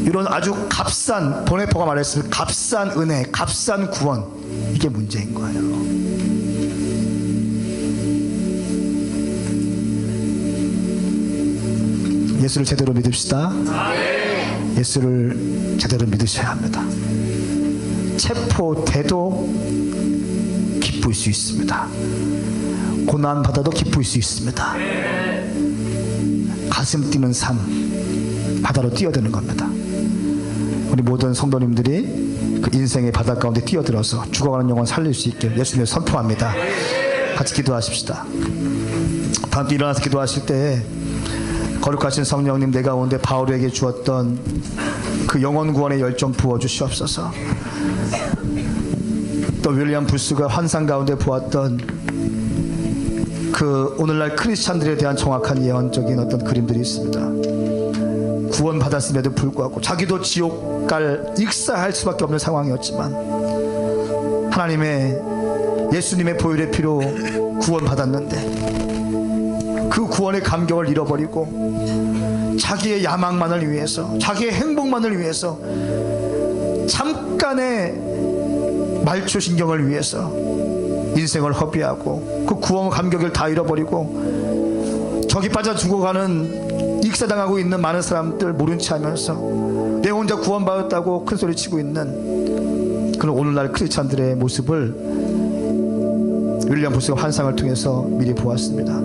이런 아주 값싼, 보네포가 말했을 값싼 은혜, 값싼 구원, 이게 문제인 거예요. 예수를 제대로 믿읍시다. 예수를 제대로 믿으셔야 합니다. 체포돼도 기쁠 수 있습니다. 고난받아도 기쁠 수 있습니다. 가슴 뛰는 삶, 바다로 뛰어드는 겁니다. 우리 모든 성도님들이 그 인생의 바다 가운데 뛰어들어서 죽어가는 영혼 살릴 수 있게 예수님을 선포합니다. 같이 기도하십시다. 다음 주 일어나서 기도하실 때 거룩하신 성령님, 내 가운데 바울에게 주었던 그 영혼 구원의 열정 부어주시옵소서. 또 윌리엄 부스가 환상 가운데 보았던 그 오늘날 크리스찬들에 대한 정확한 예언적인 어떤 그림들이 있습니다. 구원받았음에도 불구하고 자기도 지옥 갈 익사할 수밖에 없는 상황이었지만 하나님의 예수님의 보혈의 피로 구원받았는데 그 구원의 감격을 잃어버리고 자기의 야망만을 위해서, 자기의 행복만을 위해서, 잠깐의 말초신경을 위해서 인생을 허비하고 그 구원 감격을 다 잃어버리고 저기 빠져 죽어가는 익사당하고 있는 많은 사람들 모른 체 하면서 내 혼자 구원받았다고 큰소리치고 있는 그런 오늘날 크리스찬들의 모습을 윌리엄 부스가 환상을 통해서 미리 보았습니다.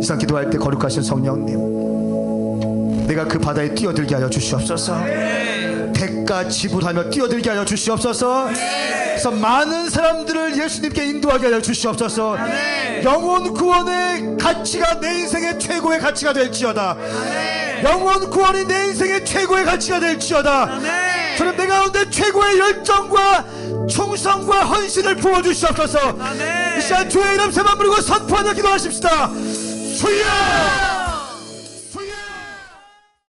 이상 기도할 때 거룩하신 성령님, 내가 그 바다에 뛰어들게 하여 주시옵소서. 대가 지불하며 뛰어들게 하여 주시옵소서. 그래서 많은 사람들을 예수님께 인도하게 하여 주시옵소서. 영혼 구원의 가치가 내 인생의 최고의 가치가 될지어다. 영혼 구원이 내 인생의 최고의 가치가 될지어다. 저는 내 가운데 최고의 열정과 충성과 헌신을 부어주시옵소서. 이 시간 주의 이름 세번 부르고 선포하며 기도하십시다. 주여!